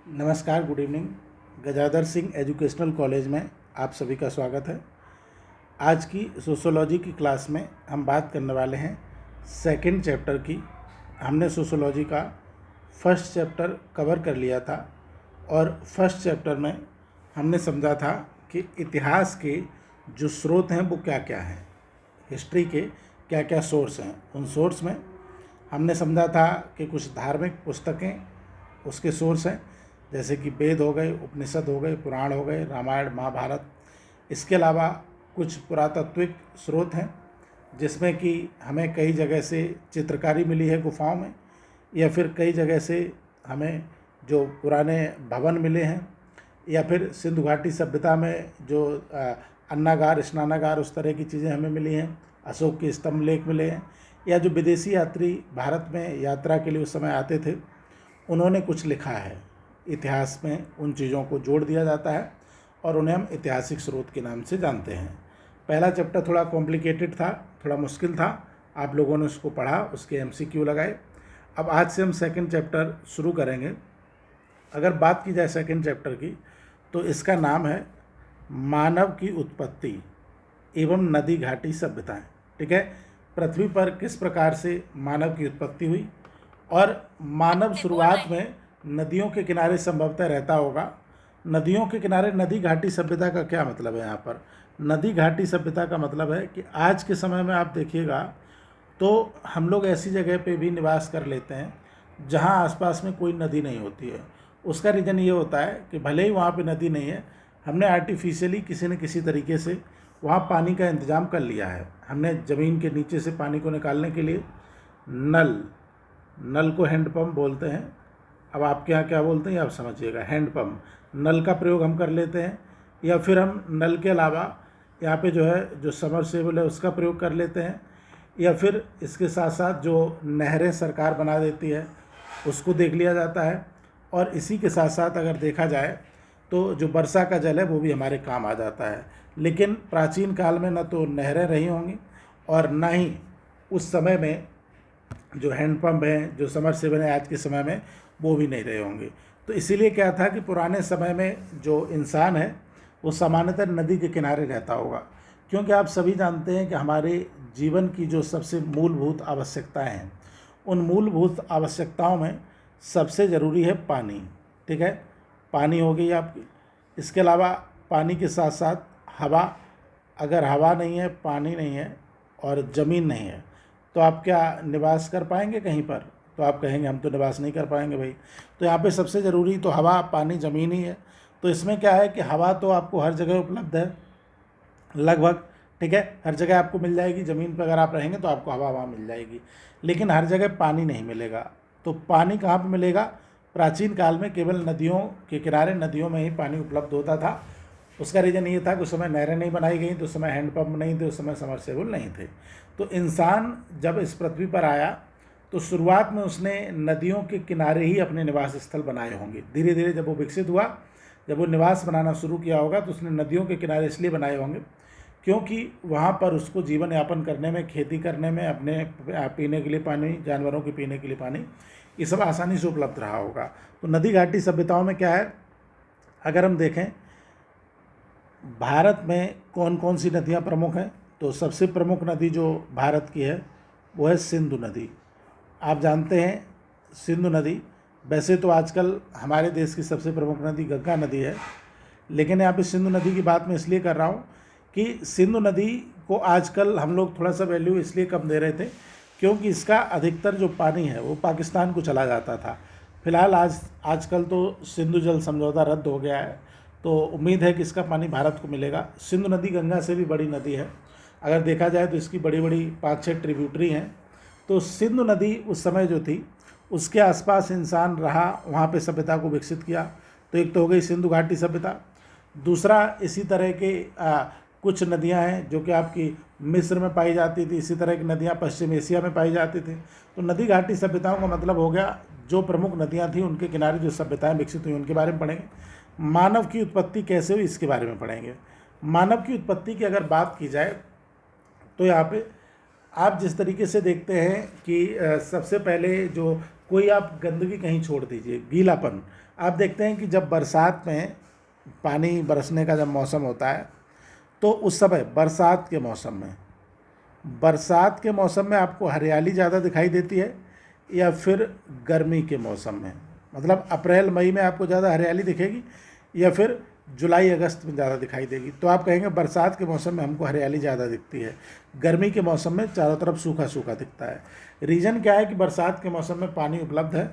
नमस्कार, good evening. Gajadhar Singh educational college में आप सभी का स्वागत है। आज की सोशियोलॉजी की क्लास में हम बात करने वाले हैं सेकंड चैप्टर की। हमने सोशियोलॉजी का फर्स्ट चैप्टर कवर कर लिया था और फर्स्ट चैप्टर में हमने समझा था कि इतिहास के जो स्रोत हैं वो क्या क्या हैं, हिस्ट्री के क्या क्या सोर्स हैं। उन सोर्स में हमने समझा था कि कुछ धार्मिक पुस्तकें उसके सोर्स हैं, जैसे कि वेद हो गए, उपनिषद हो गए, पुराण हो गए, रामायण, महाभारत। इसके अलावा कुछ पुरातात्विक स्रोत हैं जिसमें कि हमें कई जगह से चित्रकारी मिली है गुफाओं में, या फिर कई जगह से हमें जो पुराने भवन मिले हैं, या फिर सिंधु घाटी सभ्यता में जो अन्नागार, स्नानागार, उस तरह की चीज़ें हमें मिली हैं। अशोक के स्तंभ लेख मिले हैं, या जो विदेशी यात्री भारत में यात्रा के लिए उस समय आते थे उन्होंने कुछ लिखा है। इतिहास में उन चीज़ों को जोड़ दिया जाता है और उन्हें हम ऐतिहासिक स्रोत के नाम से जानते हैं। पहला चैप्टर थोड़ा कॉम्प्लिकेटेड था, थोड़ा मुश्किल था। आप लोगों ने उसको पढ़ा, उसके MCQ लगाए। अब आज से हम सेकंड चैप्टर शुरू करेंगे। अगर बात की जाए सेकंड चैप्टर की तो इसका नाम है मानव की उत्पत्ति एवं नदी घाटी सभ्यताएं। ठीक है, पृथ्वी पर किस प्रकार से मानव की उत्पत्ति हुई, और मानव शुरुआत में नदियों के किनारे संभवतः रहता होगा। नदियों के किनारे नदी घाटी सभ्यता का क्या मतलब है? यहाँ पर नदी घाटी सभ्यता का मतलब है कि आज के समय में आप देखिएगा तो हम लोग ऐसी जगह पे भी निवास कर लेते हैं जहाँ आसपास में कोई नदी नहीं होती है। उसका रीज़न ये होता है कि भले ही वहाँ पे नदी नहीं है, हमने आर्टिफिशियली किसी न किसी तरीके से वहाँ पानी का इंतज़ाम कर लिया है। हमने ज़मीन के नीचे से पानी को निकालने के लिए नल को हैंडपम्प बोलते हैं। अब आपके यहाँ क्या बोलते हैं आप समझिएगा, हैंडपम्प, नल का प्रयोग हम कर लेते हैं। या फिर हम नल के अलावा यहाँ पे जो है जो समरसेबल है उसका प्रयोग कर लेते हैं। या फिर इसके साथ साथ जो नहरें सरकार बना देती है उसको देख लिया जाता है। और इसी के साथ साथ अगर देखा जाए तो जो वर्षा का जल है वो भी हमारे काम आ जाता है। लेकिन प्राचीन काल में न तो नहरें रही होंगी और न ही उस समय में जो हैंडपम्प हैं, जो समरसेबल हैं आज के समय में, वो भी नहीं रहे होंगे। तो इसीलिए क्या था कि पुराने समय में जो इंसान है वो सामान्यतः नदी के किनारे रहता होगा, क्योंकि आप सभी जानते हैं कि हमारे जीवन की जो सबसे मूलभूत आवश्यकताएं हैं, उन मूलभूत आवश्यकताओं में सबसे ज़रूरी है पानी। ठीक है, पानी हो गई आपकी। इसके अलावा पानी के साथ साथ हवा। अगर हवा नहीं है, पानी नहीं है और ज़मीन नहीं है तो आप क्या निवास कर पाएंगे कहीं पर? तो आप कहेंगे हम तो निवास नहीं कर पाएंगे भाई। तो यहाँ पे सबसे ज़रूरी तो हवा, पानी, ज़मीन ही है। तो इसमें क्या है कि हवा तो आपको हर जगह उपलब्ध है लगभग। ठीक है, हर जगह आपको मिल जाएगी। ज़मीन पर अगर आप रहेंगे तो आपको हवा वहाँ मिल जाएगी, लेकिन हर जगह पानी नहीं मिलेगा। तो पानी कहाँ पर मिलेगा? प्राचीन काल में केवल नदियों के किनारे, नदियों में ही पानी उपलब्ध होता था। उसका रीज़न ये था कि उस समय नहरें नहीं बनाई गई, तो उस समय हैंडपम्प नहीं थे, उस समय समरसेबल नहीं थे। तो इंसान जब इस पृथ्वी पर आया तो शुरुआत में उसने नदियों के किनारे ही अपने निवास स्थल बनाए होंगे। धीरे धीरे जब वो विकसित हुआ, जब वो निवास बनाना शुरू किया होगा, तो उसने नदियों के किनारे इसलिए बनाए होंगे क्योंकि वहाँ पर उसको जीवन यापन करने में, खेती करने में, अपने पीने के लिए पानी, जानवरों के पीने के लिए पानी, ये सब आसानी से उपलब्ध रहा होगा। तो नदी घाटी सभ्यताओं में क्या है, अगर हम देखें भारत में कौन कौन सी नदियाँ प्रमुख हैं, तो सबसे प्रमुख नदी जो भारत की है वो है सिंधु नदी। आप जानते हैं सिंधु नदी, वैसे तो आजकल हमारे देश की सबसे प्रमुख नदी गंगा नदी है, लेकिन यहाँ पे सिंधु नदी की बात मैं इसलिए कर रहा हूँ कि सिंधु नदी को आजकल हम लोग थोड़ा सा वैल्यू इसलिए कम दे रहे थे क्योंकि इसका अधिकतर जो पानी है वो पाकिस्तान को चला जाता था। फिलहाल आजकल तो सिंधु जल समझौता रद्द हो गया है, तो उम्मीद है कि इसका पानी भारत को मिलेगा। सिंधु नदी गंगा से भी बड़ी नदी है। अगर देखा जाए तो इसकी बड़ी बड़ी 5-6 ट्रिब्यूटरी हैं। तो सिंधु नदी उस समय जो थी उसके आसपास इंसान रहा, वहाँ पे सभ्यता को विकसित किया। तो एक तो हो गई सिंधु घाटी सभ्यता। दूसरा, इसी तरह के कुछ नदियाँ हैं जो कि आपकी मिस्र में पाई जाती थी, इसी तरह की नदियाँ पश्चिम एशिया में पाई जाती थी। तो नदी घाटी सभ्यताओं का मतलब हो गया जो प्रमुख नदियाँ थी उनके किनारे जो सभ्यताएँ विकसित हुई उनके बारे में पढ़ेंगे। मानव की उत्पत्ति कैसे हुई इसके बारे में पढ़ेंगे। मानव की उत्पत्ति की अगर बात की जाए तो यहाँ पे आप जिस तरीके से देखते हैं कि सबसे पहले जो कोई आप गंदगी कहीं छोड़ दीजिए, गीलापन, आप देखते हैं कि जब बरसात में पानी बरसने का जब मौसम होता है तो उस समय बरसात के मौसम में आपको हरियाली ज़्यादा दिखाई देती है या फिर गर्मी के मौसम में? मतलब अप्रैल मई में आपको ज़्यादा हरियाली दिखेगी या फिर जुलाई अगस्त में ज़्यादा दिखाई देगी? तो आप कहेंगे बरसात के मौसम में हमको हरियाली ज़्यादा दिखती है, गर्मी के मौसम में चारों तरफ सूखा सूखा दिखता है। रीज़न क्या है कि बरसात के मौसम में पानी उपलब्ध है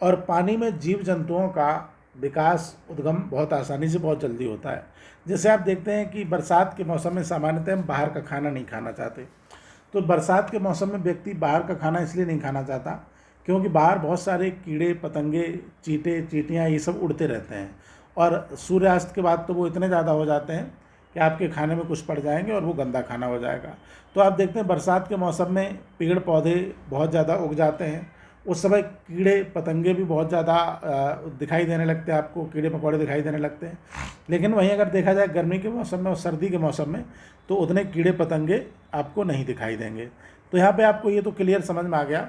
और पानी में जीव जंतुओं का विकास उद्गम बहुत आसानी से बहुत जल्दी होता है। जैसे आप देखते हैं कि बरसात के मौसम में सामान्यतः हम बाहर का खाना नहीं खाना चाहते, तो बरसात के मौसम में व्यक्ति बाहर का खाना इसलिए नहीं खाना चाहता क्योंकि बाहर बहुत सारे कीड़े पतंगे, चींटे चींटियाँ ये सब उड़ते रहते हैं और सूर्यास्त के बाद तो वो इतने ज़्यादा हो जाते हैं कि आपके खाने में कुछ पड़ जाएंगे और वो गंदा खाना हो जाएगा। तो आप देखते हैं बरसात के मौसम में पेड़ पौधे बहुत ज़्यादा उग जाते हैं, उस समय कीड़े पतंगे भी बहुत ज़्यादा दिखाई देने लगते हैं, आपको कीड़े मकोड़े दिखाई देने लगते हैं। लेकिन वहीं अगर देखा जाए गर्मी के मौसम में और सर्दी के मौसम में तो उतने कीड़े पतंगे आपको नहीं दिखाई देंगे। तो यहाँ पे आपको ये तो क्लियर समझ में आ गया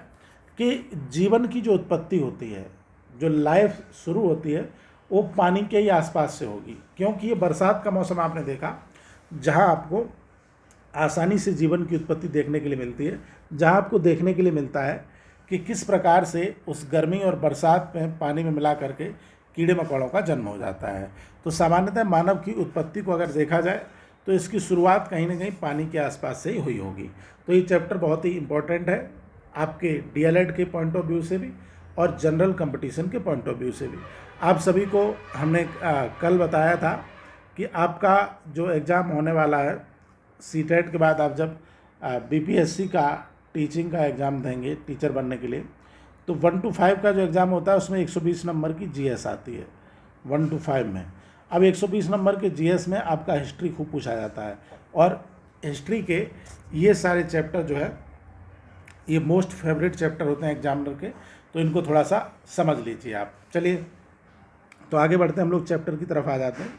कि जीवन की जो उत्पत्ति होती है, जो लाइफ शुरू होती है, वो पानी के ही आसपास से होगी। क्योंकि ये बरसात का मौसम आपने देखा जहाँ आपको आसानी से जीवन की उत्पत्ति देखने के लिए मिलती है, जहाँ आपको देखने के लिए मिलता है कि किस प्रकार से उस गर्मी और बरसात में पानी में मिला करके कीड़े मकोड़ों का जन्म हो जाता है। तो सामान्यतः मानव की उत्पत्ति को अगर देखा जाए तो इसकी शुरुआत कहीं ना कहीं पानी के आसपास से ही हुई होगी। तो ये चैप्टर बहुत ही इम्पोर्टेंट है आपके डीएलएड के पॉइंट ऑफ व्यू से भी और जनरल कंपटीशन के पॉइंट ऑफ व्यू से भी। आप सभी को हमने कल बताया था कि आपका जो एग्ज़ाम होने वाला है सीटेट के बाद, आप जब बीपीएससी का टीचिंग का एग्ज़ाम देंगे टीचर बनने के लिए, तो 1 to 5 का जो एग्ज़ाम होता है उसमें 120 नंबर की जीएस आती है 1 to 5 में। अब 120 नंबर के जीएस में आपका हिस्ट्री खूब पूछा जाता है और हिस्ट्री के ये सारे चैप्टर जो है ये मोस्ट फेवरेट चैप्टर होते हैं एग्जामिनर के, तो इनको थोड़ा सा समझ लीजिए आप। चलिए तो आगे बढ़ते हैं, हम लोग चैप्टर की तरफ आ जाते हैं।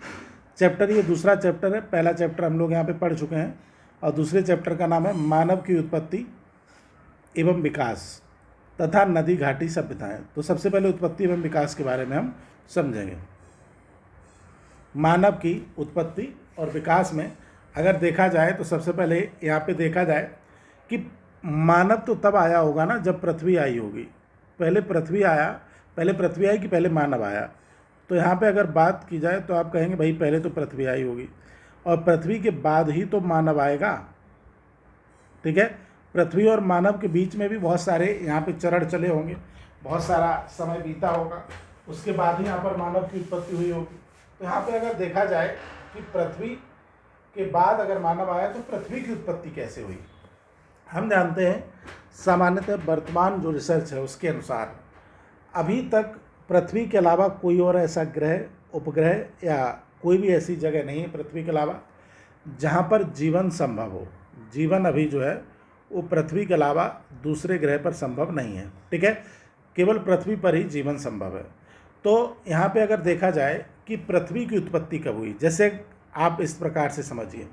चैप्टर ये दूसरा चैप्टर है, पहला चैप्टर हम लोग यहाँ पे पढ़ चुके हैं और दूसरे चैप्टर का नाम है मानव की उत्पत्ति एवं विकास तथा नदी घाटी सभ्यताएं। तो सबसे पहले उत्पत्ति एवं विकास के बारे में हम समझेंगे। मानव की उत्पत्ति और विकास में अगर देखा जाए तो सबसे पहले यहाँ पे देखा जाए कि मानव तो तब आया होगा ना जब पृथ्वी आई होगी। पहले पृथ्वी आई कि पहले मानव आया? तो यहाँ पे अगर बात की जाए तो आप कहेंगे भाई पहले तो पृथ्वी आई होगी और पृथ्वी के बाद ही तो मानव आएगा। ठीक है, पृथ्वी और मानव के बीच में भी बहुत सारे यहाँ पे चरण चले होंगे, बहुत सारा समय बीता होगा, उसके बाद ही यहाँ पर मानव की उत्पत्ति हुई होगी। तो यहाँ पे अगर देखा जाए कि पृथ्वी के बाद अगर मानव आया तो पृथ्वी की उत्पत्ति कैसे हुई? हम जानते हैं सामान्यतः वर्तमान जो रिसर्च है उसके अनुसार अभी तक पृथ्वी के अलावा कोई और ऐसा ग्रह, उपग्रह या कोई भी ऐसी जगह नहीं है पृथ्वी के अलावा जहाँ पर जीवन संभव हो। जीवन अभी जो है वो पृथ्वी के अलावा दूसरे ग्रह पर संभव नहीं है। ठीक है, केवल पृथ्वी पर ही जीवन संभव है। तो यहाँ पे अगर देखा जाए कि पृथ्वी की उत्पत्ति कब हुई, जैसे आप इस प्रकार से समझिए,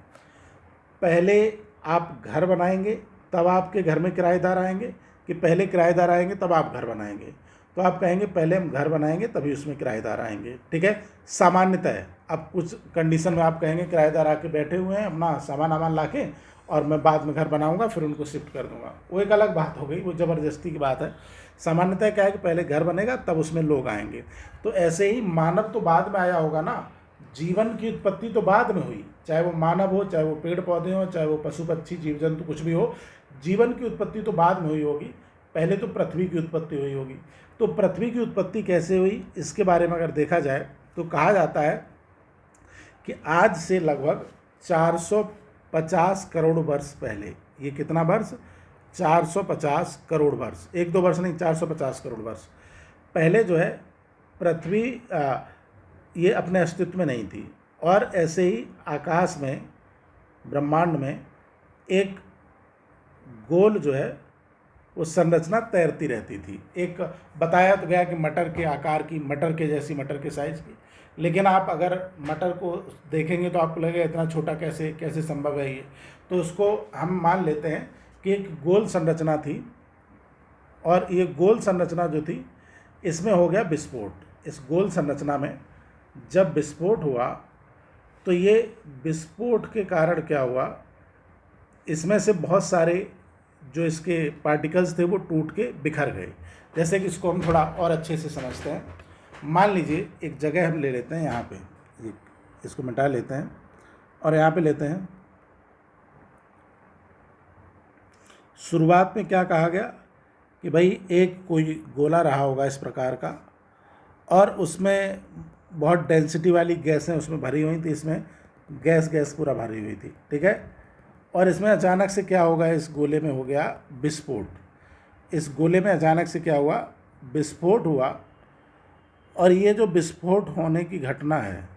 पहले आप घर बनाएंगे तब आपके घर में किराएदार आएंगे कि पहले किराएदार आएंगे तब आप घर बनाएंगे? तो आप कहेंगे पहले हम घर बनाएंगे तभी उसमें किराएदार आएंगे। ठीक है, सामान्यतः अब कुछ कंडीशन में आप कहेंगे किराएदार आके बैठे हुए हैं अपना सामान लाके और मैं बाद में घर बनाऊंगा फिर उनको शिफ्ट कर दूंगा, वो एक अलग बात हो गई, वो ज़बरदस्ती की बात है। सामान्यतः क्या है कि पहले घर बनेगा तब उसमें लोग आएंगे। तो ऐसे ही मानव तो बाद में आया होगा ना, जीवन की उत्पत्ति तो बाद में हुई, चाहे वो मानव हो, चाहे वो पेड़ पौधे हो, चाहे वो पशु पक्षी जीव जंतु कुछ भी हो, जीवन की उत्पत्ति तो बाद में हुई होगी। पहले तो पृथ्वी की उत्पत्ति हुई होगी। तो पृथ्वी की उत्पत्ति कैसे हुई इसके बारे में अगर देखा जाए तो कहा जाता है कि आज से लगभग 450 करोड़ वर्ष पहले, ये कितना वर्ष? 450 करोड़ वर्ष, 1-2 वर्ष नहीं, 450 करोड़ वर्ष पहले जो है पृथ्वी ये अपने अस्तित्व में नहीं थी और ऐसे ही आकाश में, ब्रह्मांड में एक गोल जो है वो संरचना तैरती रहती थी। एक बताया तो गया कि मटर के आकार की, मटर के जैसी, मटर के साइज़ की, लेकिन आप अगर मटर को देखेंगे तो आपको लगेगा इतना छोटा कैसे संभव है ये। तो उसको हम मान लेते हैं कि एक गोल संरचना थी और ये गोल संरचना जो थी इसमें हो गया विस्फोट। इस गोल संरचना में जब विस्फोट हुआ तो ये विस्फोट के कारण क्या हुआ, इसमें से बहुत सारे जो इसके पार्टिकल्स थे वो टूट के बिखर गए। जैसे कि इसको हम थोड़ा और अच्छे से समझते हैं। मान लीजिए एक जगह हम ले लेते हैं, यहाँ पे इसको मिटा लेते हैं और यहाँ पे लेते हैं। शुरुआत में क्या कहा गया कि भाई एक कोई गोला रहा होगा इस प्रकार का, और उसमें बहुत डेंसिटी वाली गैसें उसमें भरी हुई थी, इसमें गैस पूरा भरी हुई थी, ठीक है। और इसमें अचानक से क्या होगा, इस गोले में हो गया विस्फोट। इस गोले में अचानक से क्या हुआ, विस्फोट हुआ। और ये जो विस्फोट होने की घटना है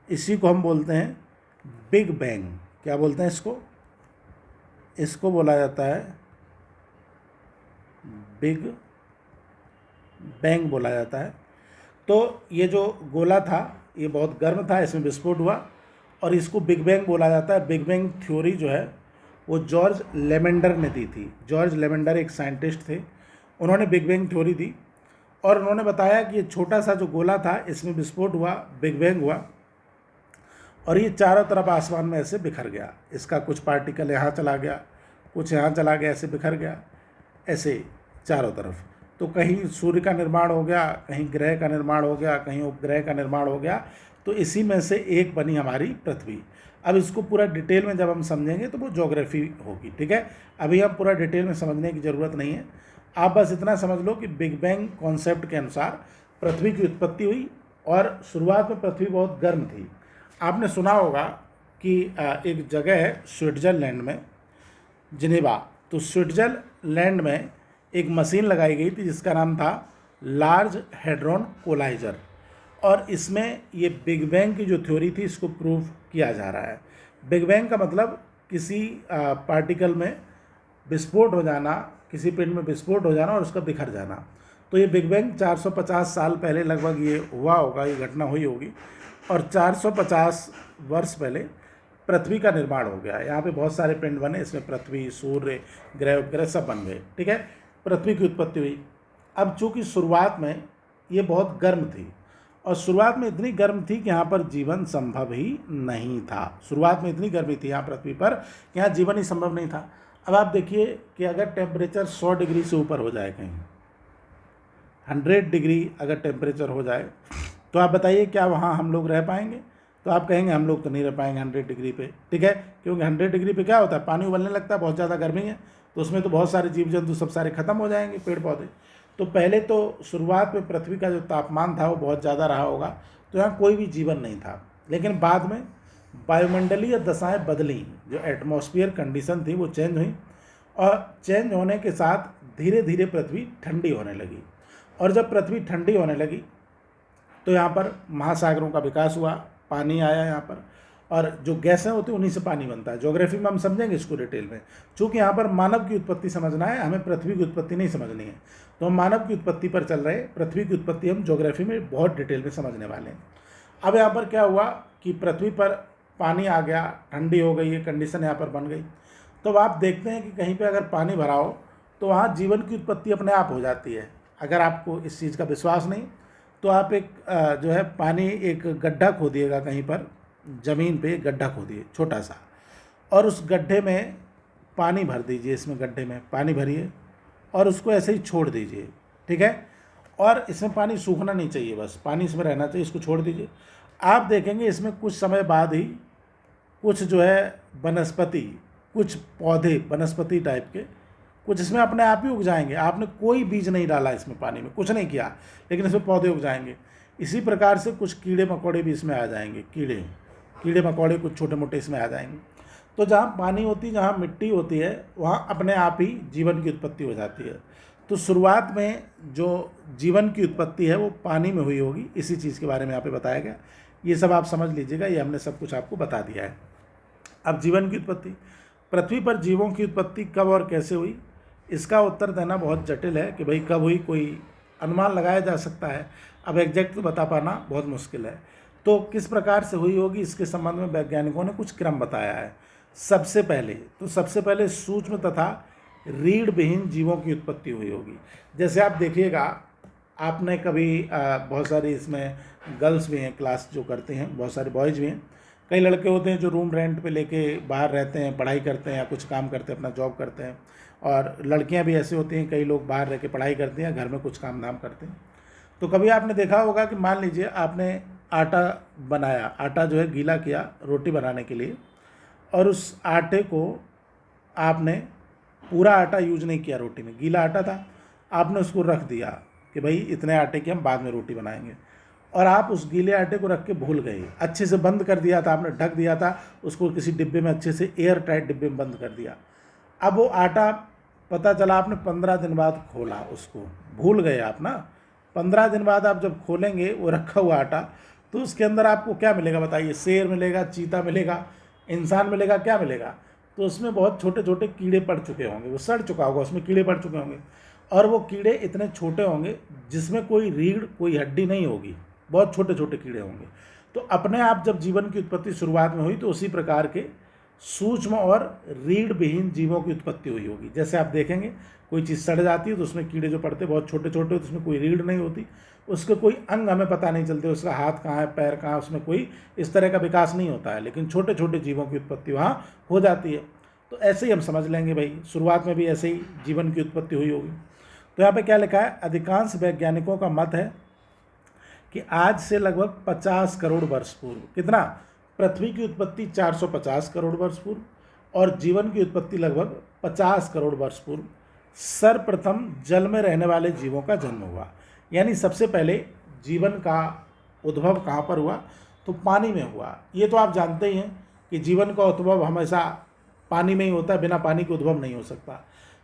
इसी को हम बोलते हैं बिग बैंग। क्या बोलते हैं इसको? इसको बोला जाता है बिग बैंग बोला जाता है। तो ये जो गोला था ये बहुत गर्म था, इसमें विस्फोट हुआ और इसको बिग बैंग बोला जाता है। बिग बैंग थ्योरी जो है वो जॉर्ज लेमेंडर ने दी थी। जॉर्ज लेमेंडर एक साइंटिस्ट थे, उन्होंने बिग बैंग थ्योरी दी और उन्होंने बताया कि ये छोटा सा जो गोला था इसमें विस्फोट हुआ, बिग बैंग हुआ और ये चारों तरफ आसमान में ऐसे बिखर गया। इसका कुछ पार्टिकल यहाँ चला गया, कुछ यहाँ चला गया, ऐसे बिखर गया ऐसे चारों तरफ। तो कहीं सूर्य का निर्माण हो गया, कहीं ग्रह का निर्माण हो गया, कहीं उपग्रह का निर्माण हो गया। तो इसी में से एक बनी हमारी पृथ्वी। अब इसको पूरा डिटेल में जब हम समझेंगे तो वो ज्योग्राफी होगी, ठीक है। अभी हम पूरा डिटेल में समझने की ज़रूरत नहीं है, आप बस इतना समझ लो कि बिग बैंग कॉन्सेप्ट के अनुसार पृथ्वी की उत्पत्ति हुई और शुरुआत में पृथ्वी बहुत गर्म थी। आपने सुना होगा कि एक जगह है स्विट्ज़रलैंड में, जिनेवा। तो स्विट्ज़रलैंड में एक मशीन लगाई गई थी जिसका नाम था लार्ज हेड्रॉन कोलाइजर, और इसमें ये बिग बैंग की जो थ्योरी थी इसको प्रूव किया जा रहा है। बिग बैंग का मतलब किसी पार्टिकल में विस्फोट हो जाना, किसी पिंड में विस्फोट हो जाना और उसका बिखर जाना। तो ये बिग बैंग 450 साल पहले लगभग ये हुआ होगा, ये घटना हुई होगी और 450 वर्ष पहले पृथ्वी का निर्माण हो गया। यहाँ पे बहुत सारे पिंड बने, इसमें पृथ्वी, सूर्य, ग्रह उपग्रह सब बन गए, ठीक है। पृथ्वी की उत्पत्ति हुई। अब चूँकि शुरुआत में ये बहुत गर्म थी और शुरुआत में इतनी गर्म थी कि यहाँ पर जीवन संभव ही नहीं था। शुरुआत में इतनी गर्मी थी यहाँ पृथ्वी पर कि यहाँ जीवन ही संभव नहीं था। अब आप देखिए कि अगर टेम्परेचर 100 डिग्री से ऊपर हो जाए, कहीं 100 डिग्री अगर टेम्परेचर हो जाए, तो आप बताइए क्या वहाँ हम लोग रह पाएंगे? तो आप कहेंगे हम लोग तो नहीं रह पाएंगे 100 डिग्री पे, ठीक है। क्योंकि 100 डिग्री पे क्या होता है, पानी उबलने लगता है, बहुत ज़्यादा गर्मी है, तो उसमें तो बहुत सारे जीव जंतु सब सारे खत्म हो जाएंगे, पेड़ पौधे। तो पहले तो शुरुआत में पृथ्वी का जो तापमान था वो बहुत ज़्यादा रहा होगा, तो यहाँ कोई भी जीवन नहीं था। लेकिन बाद में वायुमंडलीय दशाएँ बदली, जो एटमॉस्फेयर कंडीशन थी वो चेंज हुई और चेंज होने के साथ धीरे धीरे पृथ्वी ठंडी होने लगी। और जब पृथ्वी ठंडी होने लगी तो यहाँ पर महासागरों का विकास हुआ, पानी आया यहाँ पर, और जो गैसें होती हैं उन्हीं से पानी बनता है। ज्योग्राफी में हम समझेंगे इसको डिटेल में, चूँकि यहाँ पर मानव की उत्पत्ति समझना है, हमें पृथ्वी की उत्पत्ति नहीं समझनी है। तो हम मानव की उत्पत्ति पर चल रहे हैं, पृथ्वी की उत्पत्ति हम ज्योग्राफी में बहुत डिटेल में समझने वाले हैं। अब यहाँ पर क्या हुआ कि पृथ्वी पर पानी आ गया, ठंडी हो गई, ये कंडीशन यहाँ पर बन गई। तो अब आप देखते हैं कि कहीं पर अगर पानी भरा हो तो वहाँ जीवन की उत्पत्ति अपने आप हो जाती है। अगर आपको इस चीज़ का विश्वास नहीं तो आप एक जो है पानी एक गड्ढा खोदिएगा, कहीं पर ज़मीन पे गड्ढा खोदिए छोटा सा, और उस गड्ढे में पानी भर दीजिए। इसमें गड्ढे में पानी भरिए और उसको ऐसे ही छोड़ दीजिए, ठीक है। और इसमें पानी सूखना नहीं चाहिए, बस पानी इसमें रहना चाहिए, इसको छोड़ दीजिए। आप देखेंगे इसमें कुछ समय बाद ही कुछ जो है वनस्पति, कुछ पौधे वनस्पति टाइप के कुछ इसमें अपने आप ही उग जाएंगे। आपने कोई बीज नहीं डाला इसमें, पानी में कुछ नहीं किया, लेकिन इसमें पौधे उग जाएंगे। इसी प्रकार से कुछ कीड़े मकोड़े भी इसमें आ जाएंगे, कीड़े मकोड़े कुछ छोटे मोटे इसमें आ जाएंगे। तो जहाँ पानी होती है, जहाँ मिट्टी होती है, वहाँ अपने आप ही जीवन की उत्पत्ति हो जाती है। तो शुरुआत में जो जीवन की उत्पत्ति है वो पानी में हुई होगी, इसी चीज़ के बारे में यहाँ पे बताया गया। ये सब आप समझ लीजिएगा, ये हमने सब कुछ आपको बता दिया है। अब जीवन की उत्पत्ति, पृथ्वी पर जीवों की उत्पत्ति कब और कैसे हुई, इसका उत्तर देना बहुत जटिल है कि भाई कब हुई, कोई अनुमान लगाया जा सकता है, अब एग्जैक्ट बता पाना बहुत मुश्किल है। तो किस प्रकार से हुई होगी इसके संबंध में वैज्ञानिकों ने कुछ क्रम बताया है। सबसे पहले सूक्ष्म तथा रीढ़ विहीन जीवों की उत्पत्ति हुई होगी। जैसे आप देखिएगा, आपने कभी बहुत सारी इसमें गर्ल्स भी हैं क्लास जो करते हैं, बहुत सारे बॉयज़ भी हैं, कई लड़के होते हैं जो रूम रेंट पे लेके बाहर रहते हैं, पढ़ाई करते हैं या कुछ काम करते हैं, अपना जॉब करते हैं, और लड़कियां भी ऐसे होती हैं, कई लोग बाहर रह के पढ़ाई करते हैं, घर में कुछ काम धाम करते हैं। तो कभी आपने देखा होगा कि मान लीजिए आपने आटा बनाया, आटा जो है गीला किया रोटी बनाने के लिए, और उस आटे को आपने पूरा आटा यूज नहीं किया, रोटी में गीला आटा था, आपने उसको रख दिया कि भाई इतने आटे की हम बाद में रोटी बनाएंगे, और आप उस गीले आटे को रख के भूल गए, अच्छे से बंद कर दिया था आपने, ढक दिया था उसको किसी डिब्बे में, अच्छे से एयर टाइट डिब्बे में बंद कर दिया। अब वो आटा पता चला आपने 15 दिन बाद खोला, उसको भूल गए आप ना, 15 दिन बाद आप जब खोलेंगे वो रखा हुआ आटा, तो उसके अंदर आपको क्या मिलेगा बताइए? शेर मिलेगा, चीता मिलेगा, इंसान मिलेगा, क्या मिलेगा? तो उसमें बहुत छोटे छोटे कीड़े पड़ चुके होंगे, वो सड़ चुका होगा, उसमें कीड़े पड़ चुके होंगे, और वो कीड़े इतने छोटे होंगे जिसमें कोई रीढ़ कोई हड्डी नहीं होगी, बहुत छोटे छोटे कीड़े होंगे। तो अपने आप जब जीवन की उत्पत्ति शुरुआत में हुई तो उसी प्रकार के सूक्ष्म और रीढ़ विहीन जीवों की उत्पत्ति हुई होगी। जैसे आप देखेंगे कोई चीज़ सड़ जाती है तो उसमें कीड़े जो पड़ते हैं बहुत छोटे छोटे होते, उसमें कोई रीढ़ नहीं होती, उसके कोई अंग हमें पता नहीं चलते, उसका हाथ कहाँ है, पैर कहाँ है, उसमें कोई इस तरह का विकास नहीं होता है, लेकिन छोटे छोटे जीवों की उत्पत्ति वहाँ हो जाती है। तो ऐसे ही हम समझ लेंगे भाई, शुरुआत में भी ऐसे ही जीवन की उत्पत्ति हुई होगी। तो यहाँ पे क्या लिखा है? अधिकांश वैज्ञानिकों का मत है कि आज से लगभग 50 करोड़ वर्ष पूर्व, कितना? पृथ्वी की उत्पत्ति 450 करोड़ वर्ष पूर्व, और जीवन की उत्पत्ति लगभग 50 करोड़ वर्ष पूर्व सर्वप्रथम जल में रहने वाले जीवों का जन्म हुआ। यानी सबसे पहले जीवन का उद्भव कहाँ पर हुआ? तो पानी में हुआ। ये तो आप जानते ही हैं कि जीवन का उद्भव हमेशा पानी में ही होता है, बिना पानी के उद्भव नहीं हो सकता।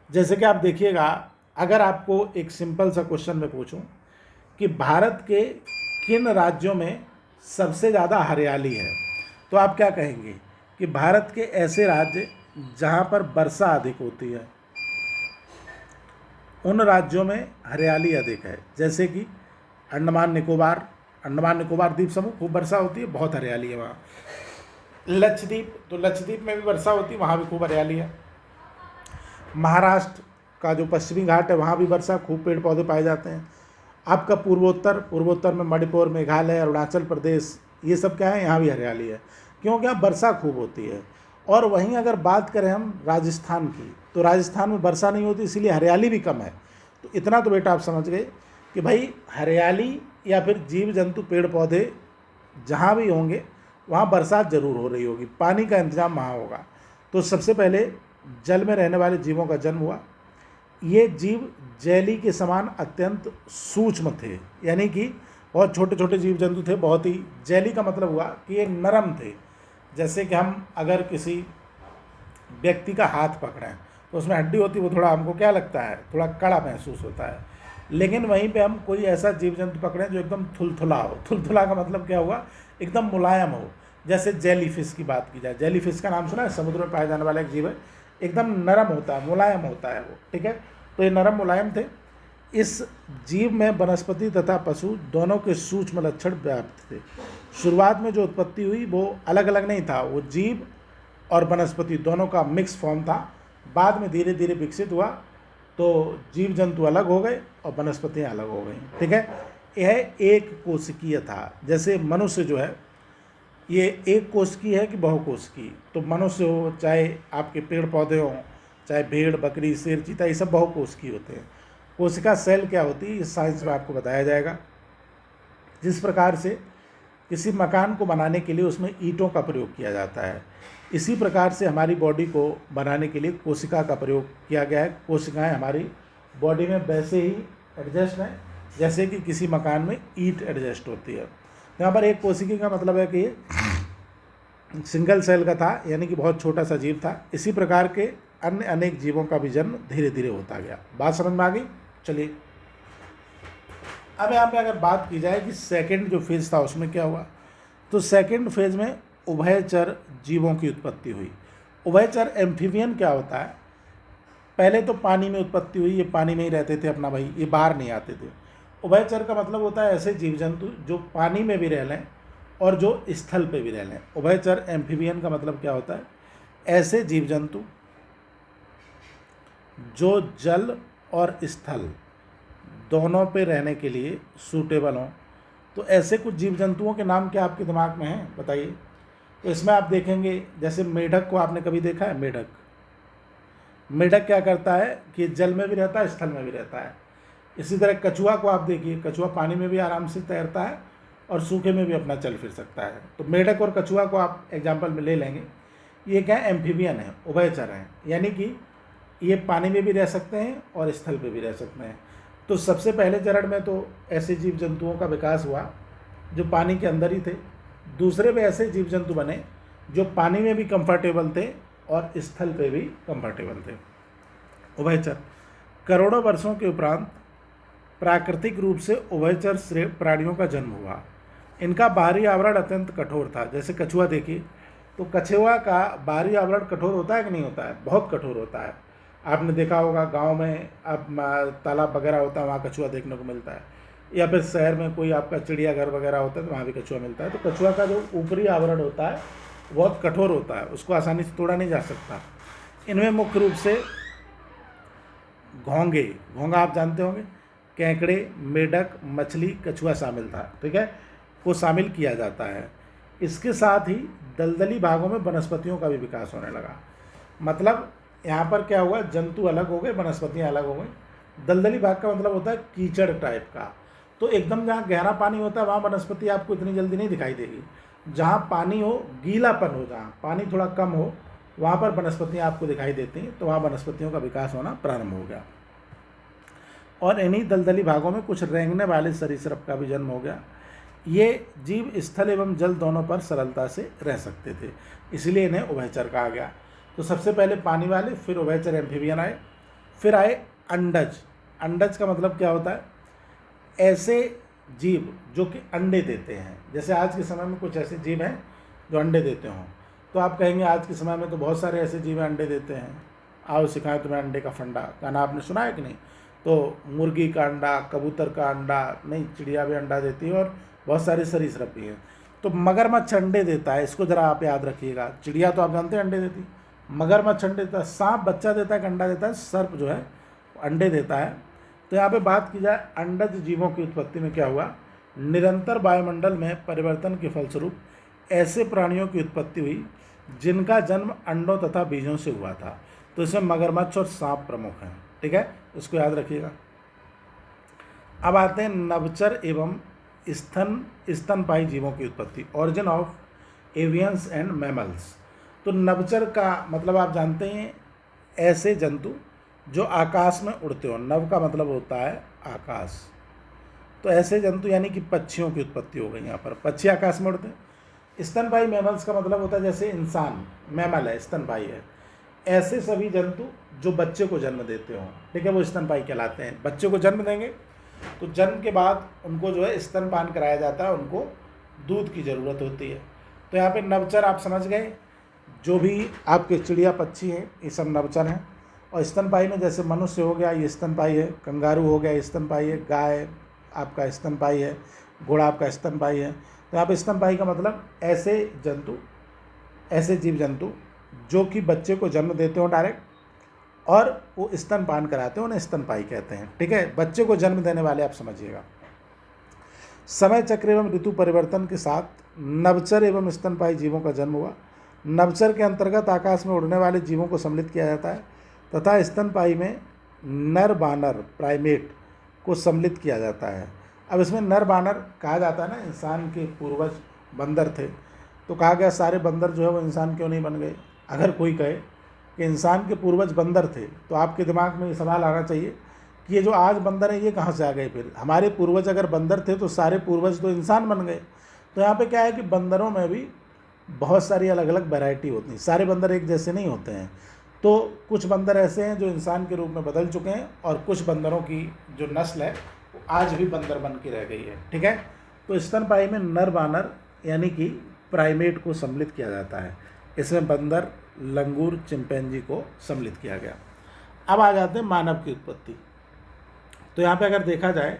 जैसे कि आप देखिएगा, अगर आपको एक सिंपल सा क्वेश्चन मैं पूछूं कि भारत के किन राज्यों में सबसे ज़्यादा हरियाली है, तो आप क्या कहेंगे? कि भारत के ऐसे राज्य जहाँ पर वर्षा अधिक होती है, उन राज्यों में हरियाली अधिक है। जैसे कि अंडमान निकोबार द्वीप समूह, खूब वर्षा होती है, बहुत हरियाली है वहाँ। लक्षद्वीप, तो लक्षद्वीप में भी वर्षा होती है, वहाँ भी खूब हरियाली है। महाराष्ट्र का जो पश्चिमी घाट है वहाँ भी वर्षा, खूब पेड़ पौधे पाए जाते हैं। आपका पूर्वोत्तर में मणिपुर, मेघालय, अरुणाचल प्रदेश, ये सब क्या है? यहाँ भी हरियाली है, क्योंकि यहाँ वर्षा खूब होती है। और वहीं अगर बात करें हम राजस्थान की, तो राजस्थान में वर्षा नहीं होती, इसीलिए हरियाली भी कम है। तो इतना तो बेटा आप समझ गए कि भाई हरियाली या फिर जीव जंतु पेड़ पौधे जहाँ भी होंगे वहाँ बरसात जरूर हो रही होगी, पानी का इंतजाम वहाँ होगा। तो सबसे पहले जल में रहने वाले जीवों का जन्म हुआ। ये जीव जेली के समान अत्यंत सूक्ष्म थे, यानी कि बहुत छोटे छोटे जीव जंतु थे, बहुत ही, जेली का मतलब हुआ कि ये नरम थे। जैसे कि हम अगर किसी व्यक्ति का हाथ पकड़ें तो उसमें हड्डी होती है, वो थोड़ा हमको क्या लगता है? थोड़ा कड़ा महसूस होता है। लेकिन वहीं पे हम कोई ऐसा जीव जंतु पकड़ें जो एकदम थुलथुला हो, थुलथुला का मतलब क्या हुआ? एकदम मुलायम हो। जैसे जेली फिश की बात की जाए, जेली फिश का नाम सुना है? समुद्र में पाया जाने वाला एक जीव है, एकदम नरम होता है, मुलायम होता है वो, ठीक है। तो ये नरम मुलायम थे। इस जीव में वनस्पति तथा पशु दोनों के सूक्ष्म लक्षण व्याप्त थे। शुरुआत में जो उत्पत्ति हुई वो अलग अलग नहीं था, वो जीव और वनस्पति दोनों का मिक्स फॉर्म था। बाद में धीरे धीरे विकसित हुआ, तो जीव जंतु अलग हो गए और वनस्पतियाँ अलग हो गई, ठीक है। यह एक कोशिकीय था। जैसे मनुष्य जो है ये एक कोशिकीय है कि बहुकोशिकीय? तो मनुष्य हो, चाहे आपके पेड़ पौधे हों, चाहे भेड़, बकरी, शेर, चीता, ये सब बहुकोशिकीय होते हैं। कोशिका सेल क्या होती है, ये साइंस में आपको बताया जाएगा। जिस प्रकार से किसी मकान को बनाने के लिए उसमें ईंटों का प्रयोग किया जाता है, इसी प्रकार से हमारी बॉडी को बनाने के लिए कोशिका का प्रयोग किया गया है। कोशिकाएं हमारी बॉडी में वैसे ही एडजस्ट हैं जैसे कि किसी मकान में ईंट एडजस्ट होती है। यहाँ पर एक कोशिका का मतलब है कि सिंगल सेल का था, यानी कि बहुत छोटा सा जीव था। इसी प्रकार के अन्य अनेक जीवों का भी जन्म धीरे धीरे होता गया। बात समझ में आ गई? चलिए, अब यहाँ पे अगर बात की जाए कि सेकंड जो फेज़ था उसमें क्या हुआ, तो सेकंड फेज़ में उभयचर जीवों की उत्पत्ति हुई। उभयचर एम्फीबियन क्या होता है? पहले तो पानी में उत्पत्ति हुई, ये पानी में ही रहते थे अपना भाई, ये बाहर नहीं आते थे। उभयचर का मतलब होता है ऐसे जीव जंतु जो पानी में भी रह लें और जो स्थल पे भी रह लें। उभयचर एम्फीबियन का मतलब क्या होता है? ऐसे जीव जंतु जो जल और स्थल दोनों पे रहने के लिए सूटेबल हों। तो ऐसे कुछ जीव जंतुओं के नाम क्या आपके दिमाग में हैं, बताइए। तो इसमें आप देखेंगे, जैसे मेढक को आपने कभी देखा है? मेढक मेढक क्या करता है कि जल में भी रहता है, स्थल में भी रहता है। इसी तरह कछुआ को आप देखिए, कछुआ पानी में भी आराम से तैरता है और सूखे में भी अपना चल फिर सकता है। तो मेढक और कछुआ को आप एग्जाम्पल में ले लेंगे। ये क्या है? एम्फीबियन है, उभयचर हैं, यानी कि ये पानी में भी रह सकते हैं और स्थल पे भी रह सकते हैं। तो सबसे पहले चरण में तो ऐसे जीव जंतुओं का विकास हुआ जो पानी के अंदर ही थे। दूसरे में ऐसे जीव जंतु बने जो पानी में भी कंफर्टेबल थे और स्थल पे भी कंफर्टेबल थे, उभयचर। करोड़ों वर्षों के उपरांत प्राकृतिक रूप से उभयचर श्रेणी प्राणियों का जन्म हुआ। इनका बाहरी आवरण अत्यंत कठोर था। जैसे कछुआ देखिए, तो कछुआ का बाहरी आवरण कठोर होता है कि नहीं होता है? बहुत कठोर होता है। आपने देखा होगा गांव में, अब तालाब वगैरह होता है, वहाँ कछुआ देखने को मिलता है, या फिर शहर में कोई आपका चिड़ियाघर वगैरह होता है तो वहाँ भी कछुआ मिलता है। तो कछुआ का जो ऊपरी आवरण होता है बहुत कठोर होता है, उसको आसानी से तोड़ा नहीं जा सकता। इनमें मुख्य रूप से घोंगा आप जानते होंगे, केकड़े, मेढक, मछली, कछुआ शामिल था, ठीक है, को शामिल किया जाता है। इसके साथ ही दलदली भागों में वनस्पतियों का भी विकास होने लगा। मतलब यहाँ पर क्या हुआ, जंतु अलग हो गए, वनस्पतियाँ अलग हो गई। दलदली भाग का मतलब होता है कीचड़ टाइप का। तो एकदम जहाँ गहरा पानी होता है वहाँ वनस्पति आपको इतनी जल्दी नहीं दिखाई देगी। जहाँ पानी हो, गीलापन हो, जहाँ पानी थोड़ा कम हो, वहाँ पर वनस्पतियाँ आपको दिखाई देती हैं। तो वहाँ वनस्पतियों का विकास होना प्रारंभ हो गया। और इन्हीं दलदली भागों में कुछ रेंगने वाले सरीसृप का भी जन्म हो गया। ये जीव स्थल एवं जल दोनों पर सरलता से रह सकते थे, इसलिए इन्हें उभयचर कहा गया। तो सबसे पहले पानी वाले, फिर उभयचर एम्फीबियन आए, फिर आए अंडज। अंडज का मतलब क्या होता है? ऐसे जीव जो कि अंडे देते हैं। जैसे आज के समय में कुछ ऐसे जीव हैं जो अंडे देते हों। तो आप कहेंगे आज के समय में तो बहुत सारे ऐसे जीव अंडे देते हैं, आओ सिखाएं तुम्हें अंडे का फंडा। गाना आपने सुना है कि नहीं? तो मुर्गी का अंडा, कबूतर का अंडा, नहीं, चिड़िया भी अंडा देती है और बहुत सारे सरीसृप भी हैं। तो मगरमच्छ अंडे देता है, इसको ज़रा आप याद रखिएगा। चिड़िया तो आप जानते हैं अंडे देती, मगरमच्छ अंडे देता है, सांप बच्चा देता है कि अंडा देता है, सर्प जो है अंडे देता है। तो यहाँ पे बात की जाए अंडज जीवों की उत्पत्ति में क्या हुआ, निरंतर वायुमंडल में परिवर्तन के फलस्वरूप ऐसे प्राणियों की उत्पत्ति हुई जिनका जन्म अंडों तथा बीजों से हुआ था। तो इसमें मगरमच्छ और सांप प्रमुख हैं, ठीक है, इसको याद रखिएगा। अब आते हैं नभचर एवं स्तनपायी जीवों की उत्पत्ति, ऑरिजिन ऑफ एवियंस एंड मैमल्स। तो नभचर का मतलब आप जानते हैं ऐसे जंतु जो आकाश में उड़ते हो। नभ का मतलब होता है आकाश। तो ऐसे जंतु यानी कि पक्षियों की उत्पत्ति हो गई यहाँ पर, पक्षी आकाश में उड़ते हैं। स्तनपायी मैमल्स का मतलब होता है जैसे इंसान मैमल है, स्तनपायी है, ऐसे सभी जंतु जो बच्चे को जन्म देते हों, ठीक है, वो स्तनपायी कहलाते हैं। बच्चे को जन्म देंगे तो जन्म के बाद उनको जो है स्तनपान कराया जाता है, उनको दूध की ज़रूरत होती है। तो यहाँ पे नभचर आप समझ गए, जो भी आपके चिड़िया पक्षी हैं ये सब नभचर हैं। और स्तनपायी में जैसे मनुष्य हो गया ये स्तनपायी है, कंगारू हो गया स्तनपायी है, गाय आपका स्तनपायी है, घोड़ा आपका स्तनपायी है। तो यहाँ पे स्तनपायी का मतलब ऐसे जंतु, ऐसे जीव जंतु जो कि बच्चे को जन्म देते हो डायरेक्ट और वो स्तनपान कराते हैं, उन्हें स्तनपायी कहते हैं, ठीक है। बच्चे को जन्म देने वाले आप समझिएगा। समय चक्र एवं ऋतु परिवर्तन के साथ नभचर एवं स्तनपायी जीवों का जन्म हुआ। नभचर के अंतर्गत आकाश में उड़ने वाले जीवों को सम्मिलित किया जाता है तथा स्तनपायी में नर बानर प्राइमेट को सम्मिलित किया जाता है। अब इसमें नर बानर कहा जाता है ना, इंसान के पूर्वज बंदर थे, तो कहा गया सारे बंदर जो है वो इंसान क्यों नहीं बन गए। अगर कोई कहे कि इंसान के पूर्वज बंदर थे तो आपके दिमाग में ये सवाल आना चाहिए कि ये जो आज बंदर हैं ये कहाँ से आ गए। फिर हमारे पूर्वज अगर बंदर थे तो सारे पूर्वज तो इंसान बन गए। तो यहाँ पे क्या है कि बंदरों में भी बहुत सारी अलग अलग वैरायटी होती हैं, सारे बंदर एक जैसे नहीं होते हैं। तो कुछ बंदर ऐसे हैं जो इंसान के रूप में बदल चुके हैं और कुछ बंदरों की जो नस्ल है वो आज भी बंदर बन के रह गई है, ठीक है। तो स्तनपायी में नर बानर यानी कि प्राइमेट को सम्मिलित किया जाता है। इसमें बंदर, लंगूर, चिंपैंजी को सम्मिलित किया गया। अब आ जाते हैं मानव की उत्पत्ति। तो यहाँ पे अगर देखा जाए